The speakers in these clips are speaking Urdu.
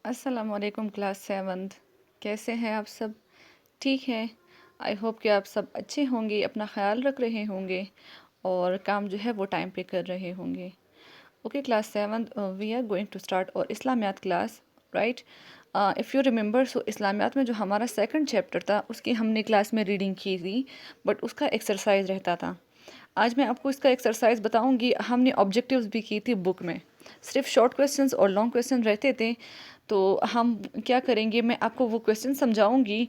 السلام علیکم کلاس 7 کیسے ہیں آپ سب؟ ٹھیک ہے، آئی ہوپ کہ آپ سب اچھے ہوں گے، اپنا خیال رکھ رہے ہوں گے اور کام جو ہے وہ ٹائم پہ کر رہے ہوں گے۔ Okay class 7 we are going to start our Islamiyat class, right? If you remember, so Islamiyat میں جو ہمارا سیکنڈ چیپٹر تھا اس کی ہم نے کلاس میں ریڈنگ کی تھی، بٹ اس کا ایکسرسائز رہتا تھا۔ آج میں آپ کو اس کا ایکسرسائز بتاؤں گی۔ ہم نے آبجیکٹیوز بھی کی تھی بک میں، صرف شارٹ کویسچنز اور لانگ کویسچن رہتے تھے، تو ہم کیا کریں گے، میں آپ کو وہ کویسچن سمجھاؤں گی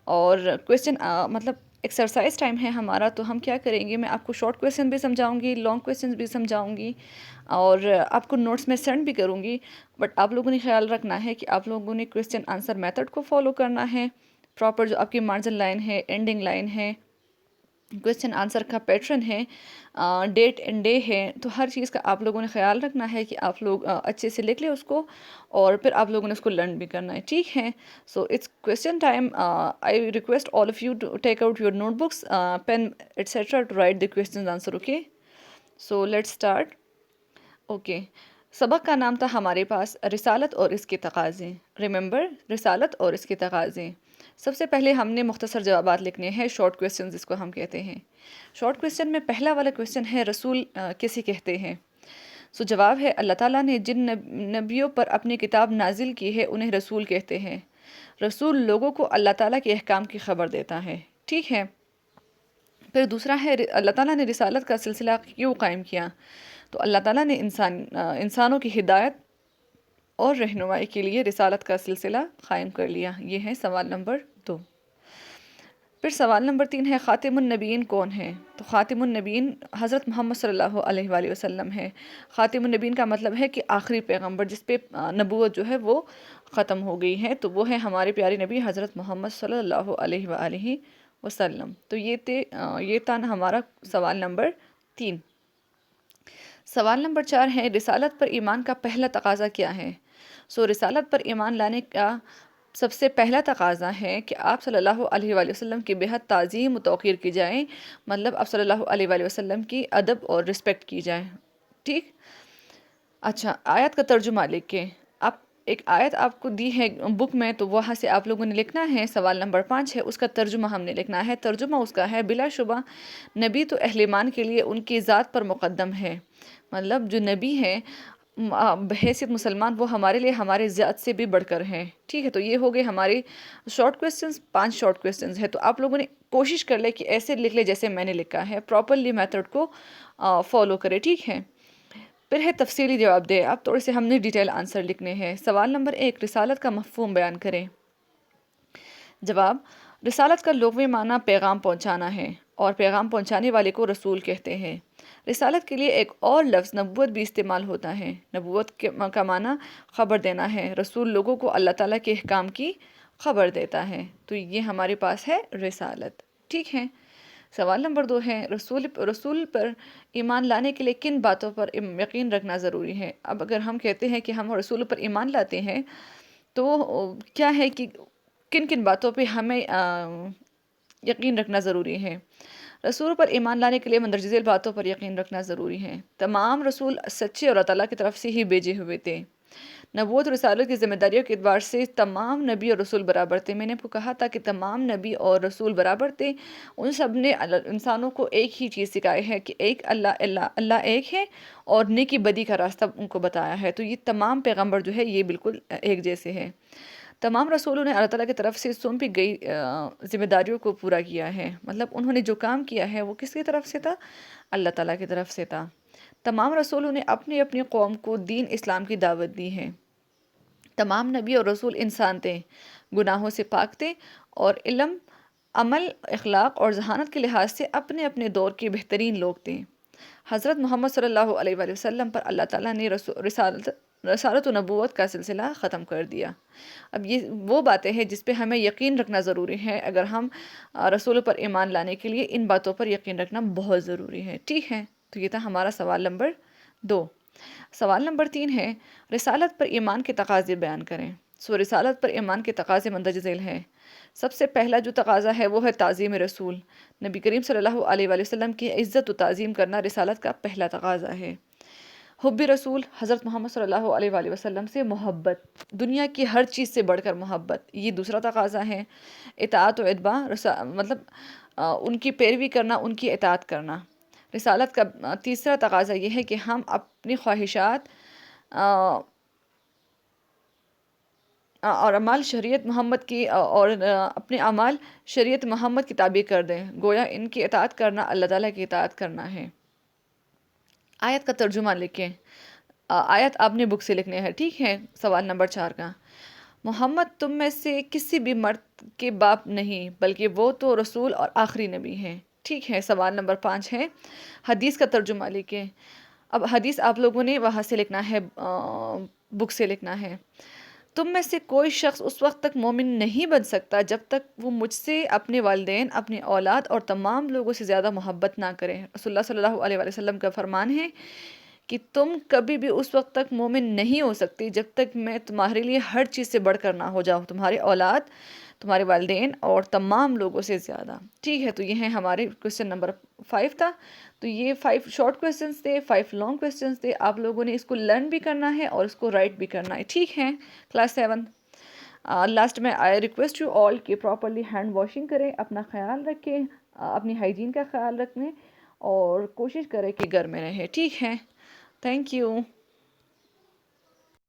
اور کویسچن مطلب ایکسرسائز ٹائم ہے ہمارا، تو ہم کیا کریں گے، میں آپ کو شارٹ کویسچن بھی سمجھاؤں گی، لانگ کویسچن بھی سمجھاؤں گی اور آپ کو نوٹس میں سینڈ بھی کروں گی۔ بٹ آپ لوگوں نے خیال رکھنا ہے کہ آپ لوگوں نے کویسچن آنسر میتھڈ کو فالو کرنا ہے، پراپر جو آپ کی مارجن لائن ہے، اینڈنگ لائن ہے، کویسچن آنسر کا پیٹرن ہے، ڈیٹ اینڈ ڈے ہے، تو ہر چیز کا آپ لوگوں نے خیال رکھنا ہے کہ آپ لوگ اچھے سے لکھ لیں اس کو اور پھر آپ لوگوں نے اس کو لرن بھی کرنا ہے، ٹھیک ہے؟ So it's question time. I request all of you to take out your notebooks, pen etcetera to write the question answer, okay? So let's start. Okay, سبق کا نام تھا ہمارے پاس رسالت اور اس کے تقاضے۔ ریممبر، رسالت اور اس کے تقاضے۔ سب سے پہلے ہم نے مختصر جوابات لکھنے ہیں، شارٹ کویسچن جس کو ہم کہتے ہیں۔ شارٹ کویسچن میں پہلا والا کویسچن ہے رسول کسے کہتے ہیں؟ سو جواب ہے اللہ تعالیٰ نے جن نبیوں پر اپنی کتاب نازل کی ہے انہیں رسول کہتے ہیں۔ رسول لوگوں کو اللہ تعالیٰ کے احکام کی خبر دیتا ہے، ٹھیک ہے؟ پھر دوسرا ہے اللہ تعالیٰ نے رسالت کا سلسلہ کیوں قائم کیا؟ تو اللہ تعالیٰ نے انسانوں کی ہدایت اور رہنمائی کے لیے رسالت کا سلسلہ قائم کر لیا۔ یہ ہے سوال نمبر 2۔ پھر سوال نمبر 3 ہے خاتم النبیین کون ہے؟ تو خاتم النبیین حضرت محمد صلی اللہ علیہ وآلہ وسلم ہے۔ خاتم النبیین کا مطلب ہے کہ آخری پیغمبر جس پہ نبوت جو ہے وہ ختم ہو گئی ہے، تو وہ ہے ہمارے پیارے نبی حضرت محمد صلی اللہ علیہ وآلہ وسلم۔ تو یہ تھا ہمارا سوال نمبر 3۔ سوال نمبر 4 ہے رسالت پر ایمان کا پہلا تقاضا کیا ہے؟ سو رسالت پر ایمان لانے کا سب سے پہلا تقاضا ہے کہ آپ صلی اللہ علیہ وآلہ وسلم کی بےحد تعظیم و توقیر کی جائے، مطلب آپ صلی اللہ علیہ وآلہ وسلم کی ادب اور رسپیکٹ کی جائے، ٹھیک؟ اچھا، آیت کا ترجمہ لکھ کے آپ ایک آیت آپ کو دی ہے بک میں، تو وہاں سے آپ لوگوں نے لکھنا ہے۔ سوال نمبر 5 ہے اس کا ترجمہ ہم نے لکھنا ہے۔ ترجمہ اس کا ہے بلا شبہ نبی تو اہل ایمان کے لیے ان کی ذات پر مقدم ہے، مطلب جو نبی ہے بحیثیت مسلمان وہ ہمارے لیے ہمارے ذات سے بھی بڑھ کر ہیں، ٹھیک ہے؟ تو یہ ہو گئے ہمارے شارٹ کویسچنز، 5 شارٹ کویسچنز ہیں، تو آپ لوگوں نے کوشش کر لیں کہ ایسے لکھ لیں جیسے میں نے لکھا ہے، پراپرلی میتھڈ کو فالو کرے، ٹھیک ہے؟ پھر ہے تفصیلی جواب دے، اب تھوڑے سے ہم نے ڈیٹیل آنسر لکھنے ہیں۔ سوال نمبر 1 رسالت کا مفہوم بیان کریں۔ جواب، رسالت کا لغوی معنی پیغام پہنچانا ہے اور پیغام پہنچانے والے کو رسول کہتے ہیں۔ رسالت کے لیے ایک اور لفظ نبوت بھی استعمال ہوتا ہے۔ نبوت کا معنی خبر دینا ہے، رسول لوگوں کو اللہ تعالیٰ کے احکام کی خبر دیتا ہے، تو یہ ہمارے پاس ہے رسالت، ٹھیک ہے؟ سوال نمبر 2 ہے رسول پر ایمان لانے کے لیے کن باتوں پر یقین رکھنا ضروری ہے؟ اب اگر ہم کہتے ہیں کہ ہم رسول پر ایمان لاتے ہیں تو کیا ہے کہ کن کن باتوں پہ ہمیں یقین رکھنا ضروری ہے؟ رسول پر ایمان لانے کے لیے مندرجہ ذیل باتوں پر یقین رکھنا ضروری ہے۔ تمام رسول سچے اور اللہ تعالیٰ کی طرف سے ہی بھیجے ہوئے تھے۔ نبوت رسالت کی ذمہ داریوں کے اعتبار سے تمام نبی اور رسول برابر تھے۔ میں نے آپ کو کہا تھا کہ تمام نبی اور رسول برابر تھے، ان سب نے انسانوں کو ایک ہی چیز سکھائی ہے کہ ایک اللہ ایک ہے اور نیکی بدی کا راستہ ان کو بتایا ہے، تو یہ تمام پیغمبر جو ہے یہ بالکل ایک جیسے ہیں۔ تمام رسولوں نے اللہ تعالیٰ کی طرف سے سونپی گئی ذمہ داریوں کو پورا کیا ہے، مطلب انہوں نے جو کام کیا ہے وہ کس کی طرف سے تھا؟ اللہ تعالیٰ کی طرف سے تھا۔ تمام رسولوں نے اپنی اپنی قوم کو دین اسلام کی دعوت دی ہے۔ تمام نبی اور رسول انسان تھے، گناہوں سے پاک تھے اور علم، عمل، اخلاق اور ذہانت کے لحاظ سے اپنے اپنے دور کے بہترین لوگ تھے۔ حضرت محمد صلی اللہ علیہ وآلہ وسلم پر اللہ تعالیٰ نے رسالت و نبوت کا سلسلہ ختم کر دیا۔ اب یہ وہ باتیں ہیں جس پہ ہمیں یقین رکھنا ضروری ہے، اگر ہم رسول پر ایمان لانے کے لیے ان باتوں پر یقین رکھنا بہت ضروری ہے، ٹھیک ہے؟ تو یہ تھا ہمارا سوال نمبر 2۔ سوال نمبر 3 ہے رسالت پر ایمان کے تقاضے بیان کریں۔ سو رسالت پر ایمان کے تقاضے مندرجہ ذیل ہیں۔ سب سے پہلا جو تقاضا ہے وہ ہے تعظیم رسول۔ نبی کریم صلی اللہ علیہ وآلہ وسلم کی عزت و تعظیم کرنا رسالت کا پہلا تقاضا ہے۔ حب رسول، حضرت محمد صلی اللہ علیہ وآلہ وسلم سے محبت، دنیا کی ہر چیز سے بڑھ کر محبت، یہ دوسرا تقاضا ہے۔ اطاعت و اتباع، مطلب ان کی پیروی کرنا، ان کی اطاعت کرنا۔ رسالت کا تیسرا تقاضا یہ ہے کہ ہم اپنی خواہشات اور اعمال شریعت محمد کی اور اپنے اعمال شریعت محمد کی تابع کر دیں، گویا ان کی اطاعت کرنا اللہ تعالیٰ کی اطاعت کرنا ہے۔ آیت کا ترجمہ لکھیں۔ آیت آپ نے بک سے لکھنے ہے، ٹھیک ہے؟ سوال نمبر 4 کا، محمد تم میں سے کسی بھی مرد کے باپ نہیں، بلکہ وہ تو رسول اور آخری نبی ہیں، ٹھیک ہے؟ سوال نمبر 5 ہے، حدیث کا ترجمہ لکھیں۔ اب حدیث آپ لوگوں نے وہاں سے لکھنا ہے، بک سے لکھنا ہے۔ تم میں سے کوئی شخص اس وقت تک مومن نہیں بن سکتا جب تک وہ مجھ سے اپنے والدین، اپنی اولاد اور تمام لوگوں سے زیادہ محبت نہ کرے۔ رسول اللہ صلی اللہ علیہ وآلہ وسلم کا فرمان ہے کہ تم کبھی بھی اس وقت تک مومن نہیں ہو سکتی جب تک میں تمہارے لیے ہر چیز سے بڑھ کر نہ ہو جاؤں، تمہارے اولاد، تمہارے والدین اور تمام لوگوں سے زیادہ، ٹھیک ہے؟ تو یہ ہیں ہمارے کویسچن نمبر 5 تھا۔ تو یہ 5 شارٹ کویسچنس تھے، 5 لانگ کویسچنس تھے، آپ لوگوں نے اس کو لرن بھی کرنا ہے اور اس کو رائٹ بھی کرنا ہے، ٹھیک ہے؟ کلاس 7 لاسٹ میں آئی ریکویسٹ یو آل کہ پراپرلی ہینڈ واشنگ کریں، اپنا خیال رکھیں، اپنی ہائیجین کا خیال رکھیں اور کوشش کریں کہ گھر میں رہیں، ٹھیک ہے؟ Thank you.